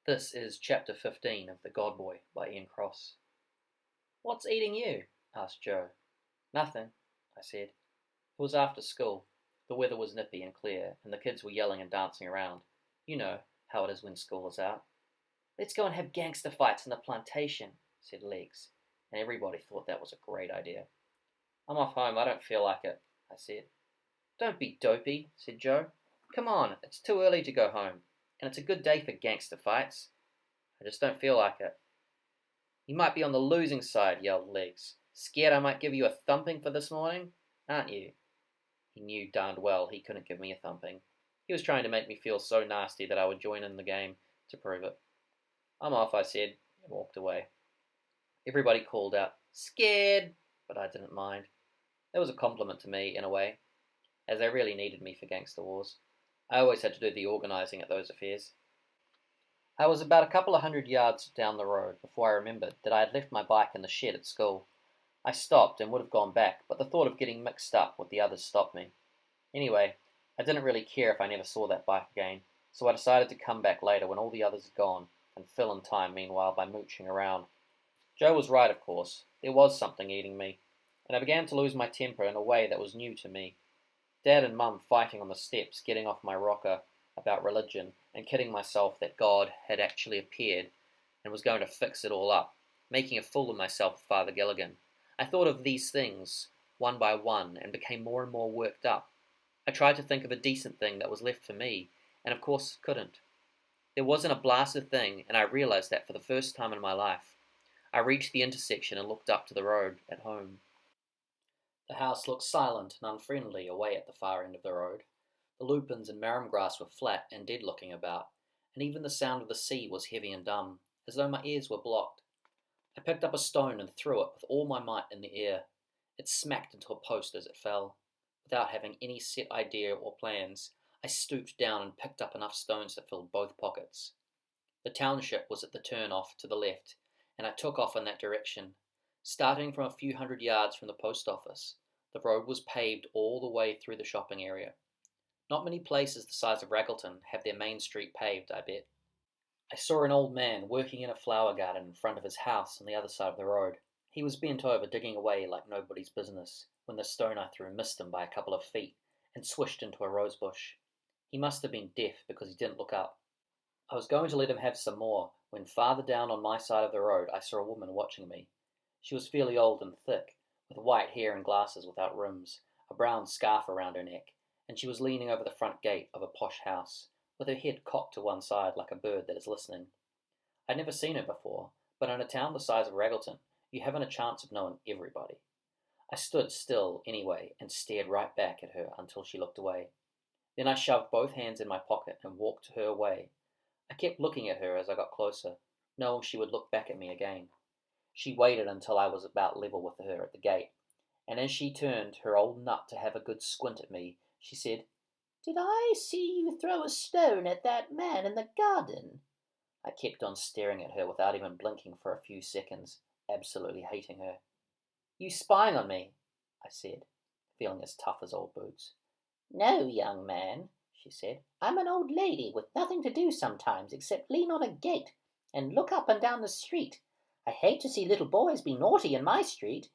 This is chapter 15 of The God Boy by Ian Cross. "What's eating you?" asked Joe. "Nothing," I said. It was after school. The weather was nippy and clear, and the kids were yelling and dancing around. You know how it is when school is out. "Let's go and have gangster fights in the plantation," said Legs, and everybody thought that was a great idea. "I'm off home, I don't feel like it," I said. "Don't be dopey," said Joe. "Come on, it's too early to go home, and it's a good day for gangster fights." "I just don't feel like it." "You might be on the losing side," yelled Legs. "Scared I might give you a thumping for this morning, aren't you?" He knew darned well he couldn't give me a thumping. He was trying to make me feel so nasty that I would join in the game to prove it. "I'm off," I said, and walked away. Everybody called out, "Scared," but I didn't mind. It was a compliment to me, in a way, as they really needed me for gangster wars. I always had to do the organising at those affairs. I was about a couple of 100 yards down the road before I remembered that I had left my bike in the shed at school. I stopped and would have gone back, but the thought of getting mixed up with the others stopped me. Anyway, I didn't really care if I never saw that bike again, so I decided to come back later when all the others had gone, and fill in time meanwhile by mooching around. Joe was right, of course. There was something eating me, and I began to lose my temper in a way that was new to me. Dad and Mum fighting on the steps, getting off my rocker about religion, and kidding myself that God had actually appeared and was going to fix it all up, making a fool of myself with Father Gilligan. I thought of these things one by one and became more and more worked up. I tried to think of a decent thing that was left for me, and of course couldn't. There wasn't a blasted thing, and I realized that for the first time in my life. I reached the intersection and looked up to the road at home. The house looked silent and unfriendly away at the far end of the road. The lupins and marram grass were flat and dead-looking about, and even the sound of the sea was heavy and dumb, as though my ears were blocked. I picked up a stone and threw it with all my might in the air. It smacked into a post as it fell. Without having any set idea or plans, I stooped down and picked up enough stones that filled both pockets. The township was at the turn-off to the left, and I took off in that direction. Starting from a few 100 yards from the post office, the road was paved all the way through the shopping area. Not many places the size of Raggleton have their main street paved, I bet. I saw an old man working in a flower garden in front of his house on the other side of the road. He was bent over digging away like nobody's business, when the stone I threw missed him by a couple of feet and swished into a rosebush. He must have been deaf because he didn't look up. I was going to let him have some more, when farther down on my side of the road I saw a woman watching me. She was fairly old and thick, with white hair and glasses without rims, a brown scarf around her neck, and she was leaning over the front gate of a posh house, with her head cocked to one side like a bird that is listening. I'd never seen her before, but in a town the size of Raggleton, you haven't a chance of knowing everybody. I stood still, anyway, and stared right back at her until she looked away. Then I shoved both hands in my pocket and walked her way. I kept looking at her as I got closer, knowing she would look back at me again. She waited until I was about level with her at the gate, and as she turned her old nut to have a good squint at me, she said, "Did I see you throw a stone at that man in the garden?" I kept on staring at her without even blinking for a few seconds, absolutely hating her. "You spying on me?" I said, feeling as tough as old boots. "No, young man," she said. "I'm an old lady with nothing to do sometimes except lean on a gate and look up and down the street. I hate to see little boys be naughty in my street."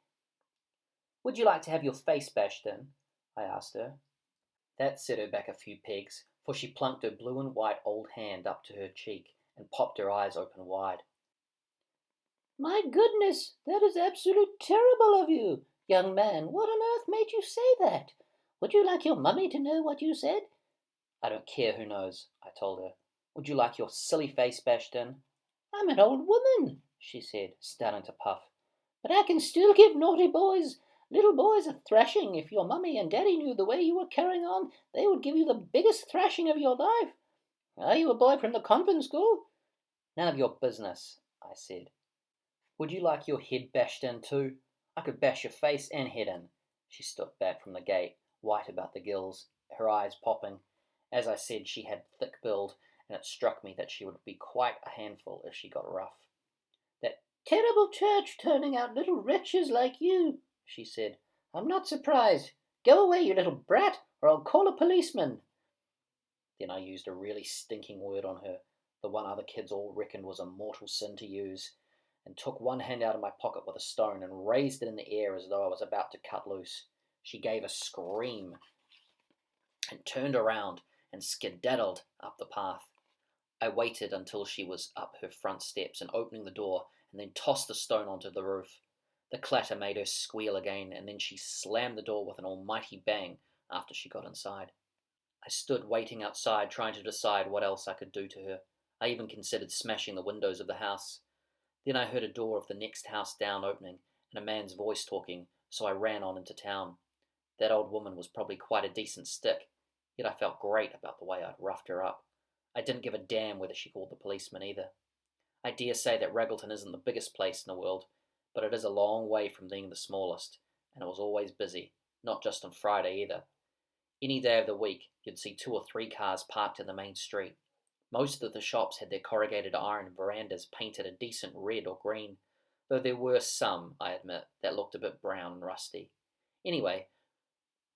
"Would you like to have your face bashed in?" I asked her. That set her back a few pegs, for she plunked her blue and white old hand up to her cheek and popped her eyes open wide. "My goodness, that is absolutely terrible of you. Young man, what on earth made you say that? Would you like your mummy to know what you said?" "I don't care who knows," I told her. "Would you like your silly face bashed in?" "I'm an old woman," she said, starting to puff. "But I can still give little boys a thrashing. If your mummy and daddy knew the way you were carrying on, they would give you the biggest thrashing of your life. Are you a boy from the convent school?" "None of your business," I said. "Would you like your head bashed in too? I could bash your face and head in." She stood back from the gate, white about the gills, her eyes popping. As I said, she had thick build, and it struck me that she would be quite a handful if she got rough. "That terrible church turning out little wretches like you," she said. "I'm not surprised. Go away, you little brat, or I'll call a policeman." Then I used a really stinking word on her. the one other kids all reckoned was a mortal sin to use, and took one hand out of my pocket with a stone and raised it in the air as though I was about to cut loose. She gave a scream and turned around and skedaddled up the path. I waited until she was up her front steps and opening the door, and then tossed the stone onto the roof. The clatter made her squeal again, and then she slammed the door with an almighty bang after she got inside. I stood waiting outside, trying to decide what else I could do to her. I even considered smashing the windows of the house. Then I heard a door of the next house down opening, and a man's voice talking, so I ran on into town. That old woman was probably quite a decent stick, yet I felt great about the way I'd roughed her up. I didn't give a damn whether she called the policeman either. I dare say that Raggleton isn't the biggest place in the world, but it is a long way from being the smallest, and it was always busy, not just on Friday either. Any day of the week, you'd see 2 or 3 cars parked in the main street. Most of the shops had their corrugated iron verandas painted a decent red or green, though there were some, I admit, that looked a bit brown and rusty. Anyway,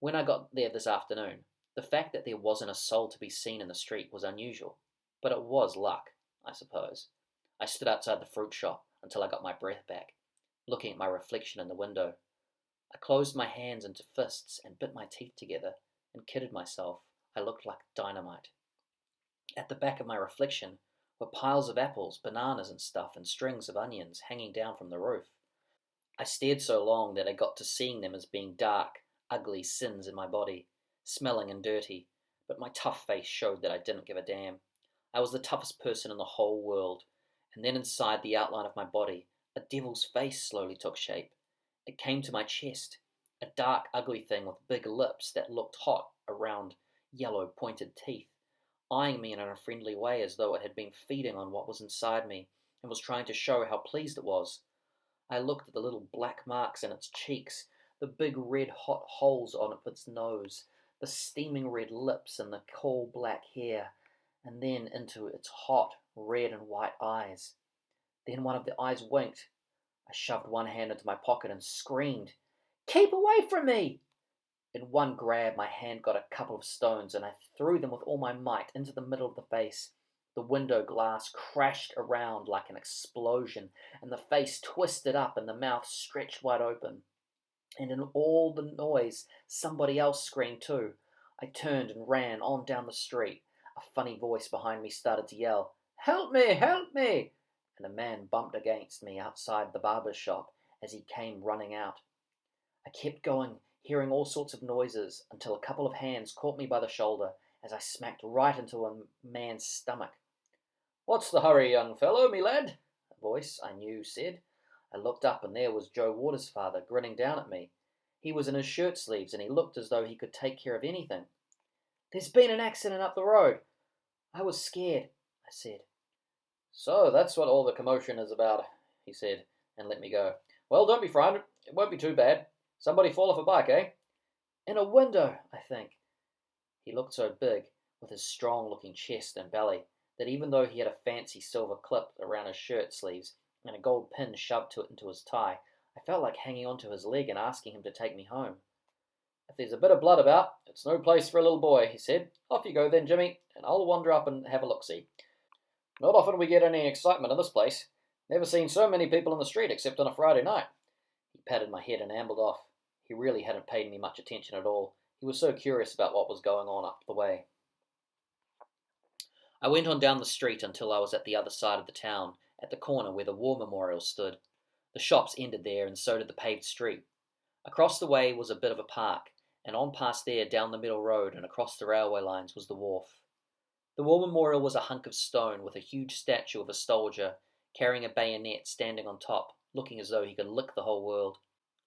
when I got there this afternoon, the fact that there wasn't a soul to be seen in the street was unusual, but it was luck, I suppose. I stood outside the fruit shop until I got my breath back, looking at my reflection in the window. I closed my hands into fists and bit my teeth together and kidded myself I looked like dynamite. At the back of my reflection were piles of apples, bananas and stuff, and strings of onions hanging down from the roof. I stared so long that I got to seeing them as being dark, ugly sins in my body, smelling and dirty, but my tough face showed that I didn't give a damn. I was the toughest person in the whole world, and then inside the outline of my body, a devil's face slowly took shape. It came to my chest, a dark, ugly thing with big lips that looked hot around yellow, pointed teeth, eyeing me in a friendly way as though it had been feeding on what was inside me and was trying to show how pleased it was. I looked at the little black marks in its cheeks, the big red hot holes on its nose, the steaming red lips and the coal black hair, and then into its hot red and white eyes. Then one of the eyes winked. I shoved one hand into my pocket and screamed, "Keep away from me!" In one grab, my hand got a couple of stones, and I threw them with all my might into the middle of the face. The window glass crashed around like an explosion, and the face twisted up and the mouth stretched wide open. And in all the noise, somebody else screamed too. I turned and ran on down the street. A funny voice behind me started to yell, "Help me! Help me!" And a man bumped against me outside the barber's shop as he came running out. I kept going, hearing all sorts of noises, until a couple of hands caught me by the shoulder as I smacked right into a man's stomach. "What's the hurry, young fellow, me lad?" a voice I knew said. I looked up, and there was Joe Waters' father grinning down at me. He was in his shirt sleeves, and he looked as though he could take care of anything. "There's been an accident up the road." I was scared, I said. "So that's what all the commotion is about," he said, and let me go. "Well, don't be frightened. It won't be too bad. Somebody fall off a bike, eh?" "In a window, I think." He looked so big, with his strong-looking chest and belly, that even though he had a fancy silver clip around his shirt sleeves and a gold pin shoved into his tie, I felt like hanging onto his leg and asking him to take me home. "If there's a bit of blood about, it's no place for a little boy," he said. "Off you go then, Jimmy, and I'll wander up and have a look-see. Not often we get any excitement in this place. Never seen so many people in the street except on a Friday night." He patted my head and ambled off. He really hadn't paid me much attention at all. He was so curious about what was going on up the way. I went on down the street until I was at the other side of the town, at the corner where the war memorial stood. The shops ended there, and so did the paved street. Across the way was a bit of a park, and on past there, down the middle road and across the railway lines, was the wharf. The war memorial was a hunk of stone with a huge statue of a soldier carrying a bayonet standing on top, looking as though he could lick the whole world.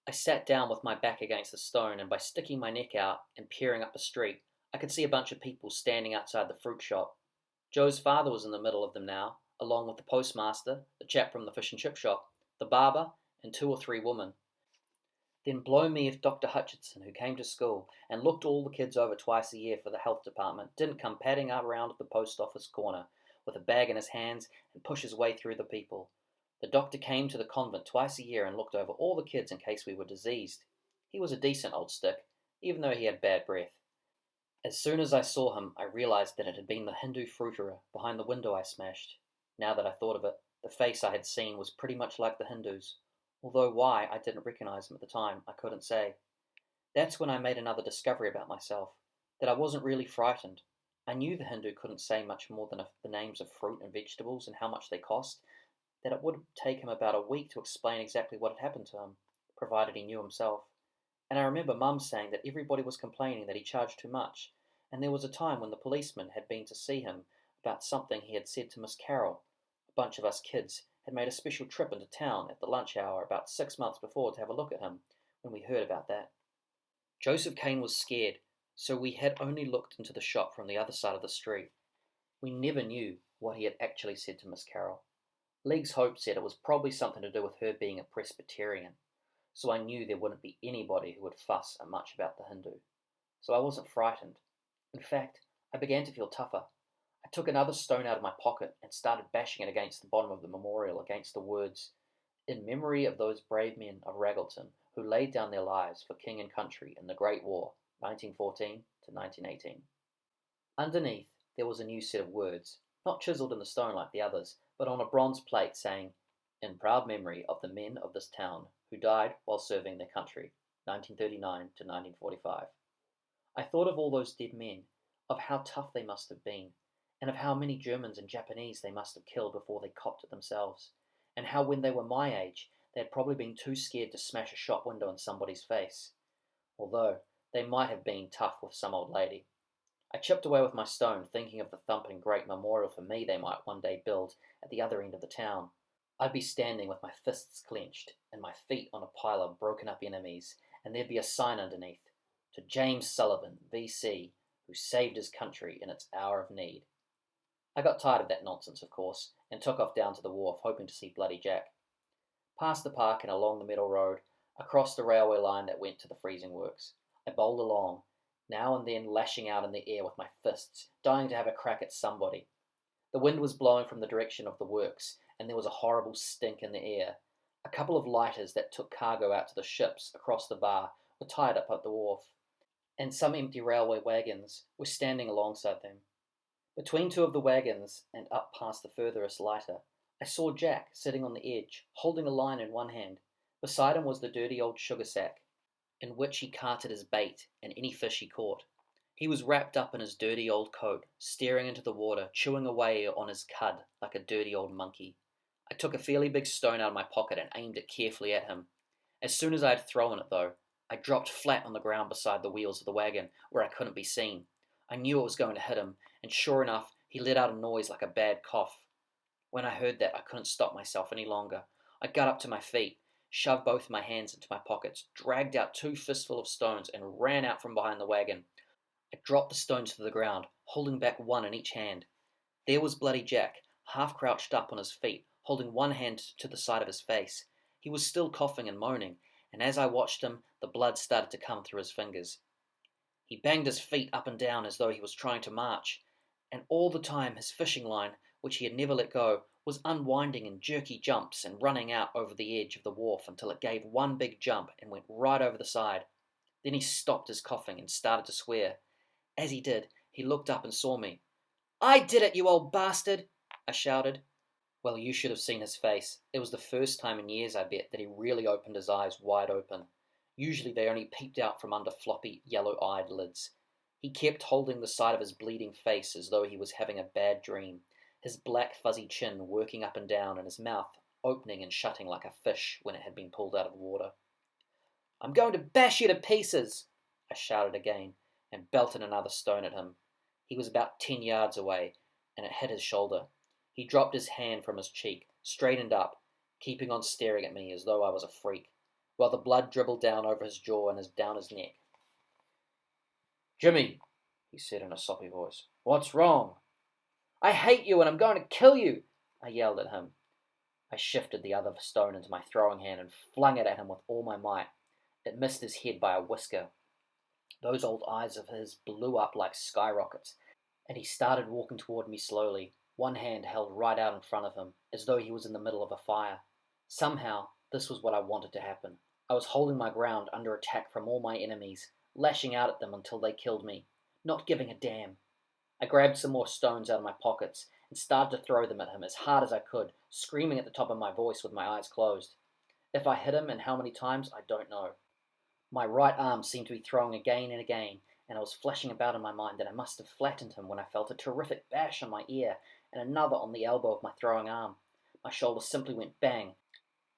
I sat down with my back against the stone, and by sticking my neck out and peering up the street, I could see a bunch of people standing outside the fruit shop. Joe's father was in the middle of them now, along with the postmaster, the chap from the fish and chip shop, the barber, and 2 or 3 women. Then blow me if Dr. Hutchinson, who came to school and looked all the kids over twice a year for the health department, didn't come padding around at the post office corner with a bag in his hands and push his way through the people. The doctor came to the convent twice a year and looked over all the kids in case we were diseased. He was a decent old stick, even though he had bad breath. As soon as I saw him, I realized that it had been the Hindu fruiterer behind the window I smashed. Now that I thought of it, the face I had seen was pretty much like the Hindu's, although why I didn't recognize him at the time, I couldn't say. That's when I made another discovery about myself, that I wasn't really frightened. I knew the Hindu couldn't say much more than the names of fruit and vegetables and how much they cost, that it would take him about a week to explain exactly what had happened to him, provided he knew himself. And I remember Mum saying that everybody was complaining that he charged too much, and there was a time when the policeman had been to see him about something he had said to Miss Carroll. A bunch of us kids had made a special trip into town at the lunch hour about 6 months before to have a look at him when we heard about that. Joseph Kane was scared, so we had only looked into the shop from the other side of the street. We never knew what he had actually said to Miss Carroll. League's Hope said it was probably something to do with her being a Presbyterian, so I knew there wouldn't be anybody who would fuss much about the Hindu. So I wasn't frightened. In fact, I began to feel tougher. I took another stone out of my pocket and started bashing it against the bottom of the memorial against the words, "In memory of those brave men of Raggleton who laid down their lives for king and country in the Great War, 1914 to 1918. Underneath, there was a new set of words, not chiseled in the stone like the others, but on a bronze plate saying, "In proud memory of the men of this town who died while serving their country, 1939 to 1945. I thought of all those dead men, of how tough they must have been, and of how many Germans and Japanese they must have killed before they copped it themselves, and how when they were my age, they had probably been too scared to smash a shop window in somebody's face, although they might have been tough with some old lady. I chipped away with my stone, thinking of the thumping great memorial for me they might one day build at the other end of the town. I'd be standing with my fists clenched and my feet on a pile of broken up enemies, and there'd be a sign underneath, "To James Sullivan, V.C., who saved his country in its hour of need." I got tired of that nonsense, of course, and took off down to the wharf, hoping to see Bloody Jack. Past the park and along the metal road, across the railway line that went to the freezing works, I bowled along, now and then lashing out in the air with my fists, dying to have a crack at somebody. The wind was blowing from the direction of the works, and there was a horrible stink in the air. A couple of lighters that took cargo out to the ships across the bar were tied up at the wharf, and some empty railway wagons were standing alongside them. Between two of the wagons, and up past the furthest lighter, I saw Jack sitting on the edge, holding a line in one hand. Beside him was the dirty old sugar sack, in which he carted his bait and any fish he caught. He was wrapped up in his dirty old coat, staring into the water, chewing away on his cud like a dirty old monkey. I took a fairly big stone out of my pocket and aimed it carefully at him. As soon as I had thrown it, though, I dropped flat on the ground beside the wheels of the wagon, where I couldn't be seen. I knew it was going to hit him, and sure enough, he let out a noise like a bad cough. When I heard that, I couldn't stop myself any longer. I got up to my feet, shoved both my hands into my pockets, dragged out 2 fistfuls of stones, and ran out from behind the wagon. I dropped the stones to the ground, holding back one in each hand. There was Bloody Jack, half crouched up on his feet, holding one hand to the side of his face. He was still coughing and moaning, and as I watched him, the blood started to come through his fingers. He banged his feet up and down as though he was trying to march, and all the time his fishing line, which he had never let go, was unwinding in jerky jumps and running out over the edge of the wharf until it gave one big jump and went right over the side. Then he stopped his coughing and started to swear. As he did, he looked up and saw me. "I did it, you old bastard!" I shouted. Well, you should have seen his face. It was the first time in years, I bet, that he really opened his eyes wide open. Usually they only peeped out from under floppy, yellow-eyed lids. He kept holding the side of his bleeding face as though he was having a bad dream, his black fuzzy chin working up and down and his mouth opening and shutting like a fish when it had been pulled out of water. "I'm going to bash you to pieces!" I shouted again, and belted another stone at him. He was about 10 yards away, and it hit his shoulder. He dropped his hand from his cheek, straightened up, keeping on staring at me as though I was a freak, while the blood dribbled down over his jaw and down his neck. "Jimmy," he said in a soppy voice, "what's wrong?" "I hate you and I'm going to kill you," I yelled at him. I shifted the other stone into my throwing hand and flung it at him with all my might. It missed his head by a whisker. Those old eyes of his blew up like skyrockets, and he started walking toward me slowly, one hand held right out in front of him, as though he was in the middle of a fire. Somehow, this was what I wanted to happen. I was holding my ground under attack from all my enemies, lashing out at them until they killed me. not giving a damn. I grabbed some more stones out of my pockets and started to throw them at him as hard as I could, screaming at the top of my voice with my eyes closed. If I hit him and how many times, I don't know. My right arm seemed to be throwing again and again, and I was flashing about in my mind that I must have flattened him when I felt a terrific bash on my ear and another on the elbow of my throwing arm. My shoulder simply went bang,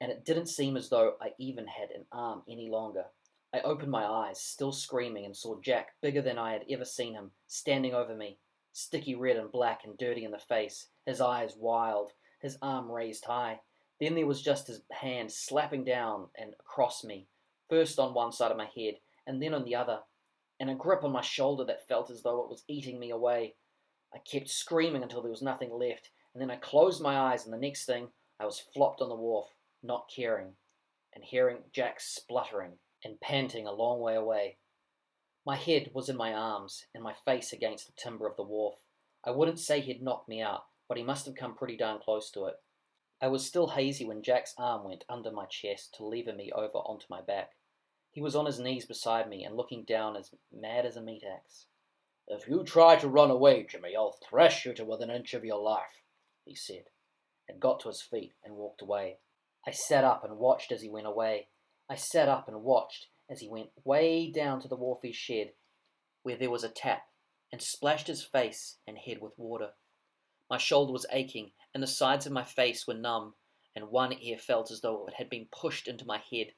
and it didn't seem as though I even had an arm any longer. I opened my eyes, still screaming, and saw Jack, bigger than I had ever seen him, standing over me, sticky red and black and dirty in the face, his eyes wild, his arm raised high. Then there was just his hand slapping down and across me, first on one side of my head, and then on the other, and a grip on my shoulder that felt as though it was eating me away. I kept screaming until there was nothing left, and then I closed my eyes, and the next thing, I was flopped on the wharf, not caring, and hearing Jack spluttering and panting a long way away. My head was in my arms, and my face against the timber of the wharf. I wouldn't say he'd knocked me out, but he must have come pretty darn close to it. I was still hazy when Jack's arm went under my chest to lever me over onto my back. He was on his knees beside me and looking down as mad as a meat axe. "If you try to run away, Jimmy, I'll thrash you to within an inch of your life," he said, and got to his feet and walked away. I sat up and watched as he went away. I sat up and watched as he went way down to the wharfie's shed, where there was a tap, and splashed his face and head with water. My shoulder was aching, and the sides of my face were numb, and one ear felt as though it had been pushed into my head.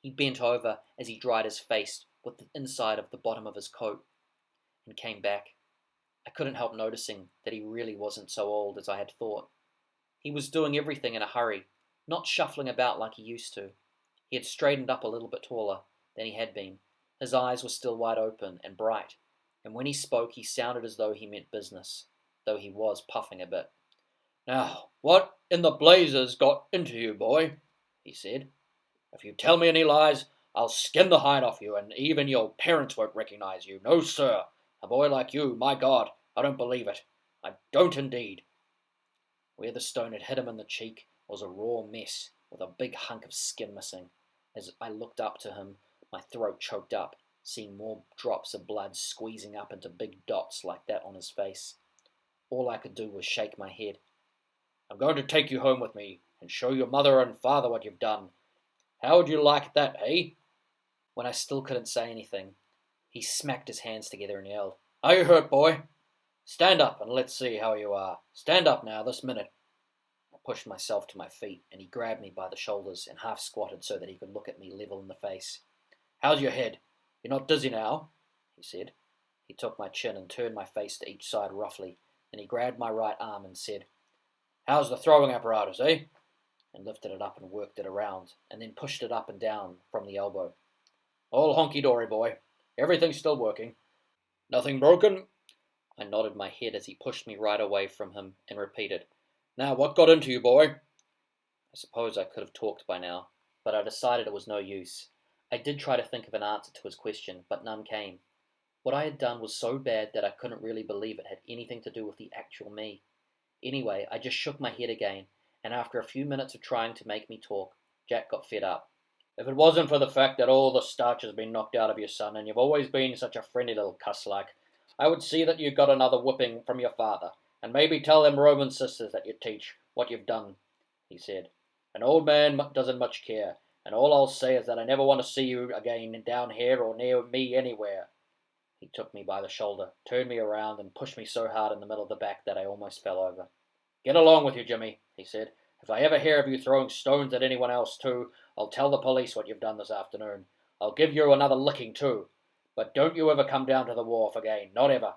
He bent over as he dried his face with the inside of the bottom of his coat, and came back. I couldn't help noticing that he really wasn't so old as I had thought. He was doing everything in a hurry, not shuffling about like he used to. He had straightened up a little bit taller than he had been. His eyes were still wide open and bright, and when he spoke he sounded as though he meant business, though he was puffing a bit. "Now, what in the blazes got into you, boy?" he said. "If you tell me any lies, I'll skin the hide off you, and even your parents won't recognize you. No, sir. A boy like you, my God, I don't believe it. I don't indeed." Where the stone had hit him in the cheek was a raw mess, with a big hunk of skin missing. As I looked up to him, my throat choked up, seeing more drops of blood squeezing up into big dots like that on his face. All I could do was shake my head. "I'm going to take you home with me, and show your mother and father what you've done. How would you like that, eh?" When I still couldn't say anything, he smacked his hands together and yelled, "Are you hurt, boy? Stand up and let's see how you are. Stand up now, this minute." I pushed myself to my feet, and he grabbed me by the shoulders and half squatted so that he could look at me level in the face. "How's your head? You're not dizzy now?" he said. He took my chin and turned my face to each side roughly, then he grabbed my right arm and said, "How's the throwing apparatus, eh?" and lifted it up and worked it around, and then pushed it up and down from the elbow. "All honky-dory, boy. Everything's still working. Nothing broken?" I nodded my head as he pushed me right away from him and repeated, "Now, what got into you, boy?" I suppose I could have talked by now, but I decided it was no use. I did try to think of an answer to his question, but none came. What I had done was so bad that I couldn't really believe it had anything to do with the actual me. Anyway, I just shook my head again, and after a few minutes of trying to make me talk, Jack got fed up. "If it wasn't for the fact that all the starch has been knocked out of your son, and you've always been such a friendly little cuss like, I would see that you got another whipping from your father, and maybe tell them Roman sisters that you teach what you've done," he said. "An old man doesn't much care, and all I'll say is that I never want to see you again down here or near me anywhere." He took me by the shoulder, turned me around, and pushed me so hard in the middle of the back that I almost fell over. "Get along with you, Jimmy," he said. "If I ever hear of you throwing stones at anyone else too, I'll tell the police what you've done this afternoon. I'll give you another licking too. But don't you ever come down to the wharf again, not ever."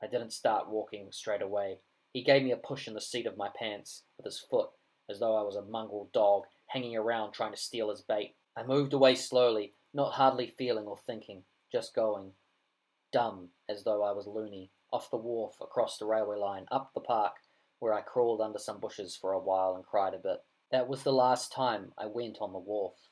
I didn't start walking straight away. He gave me a push in the seat of my pants with his foot, as though I was a mongrel dog hanging around trying to steal his bait. I moved away slowly, not hardly feeling or thinking, just going. Dumb, as though I was loony, off the wharf, across the railway line, up the park, where I crawled under some bushes for a while and cried a bit. That was the last time I went on the wharf.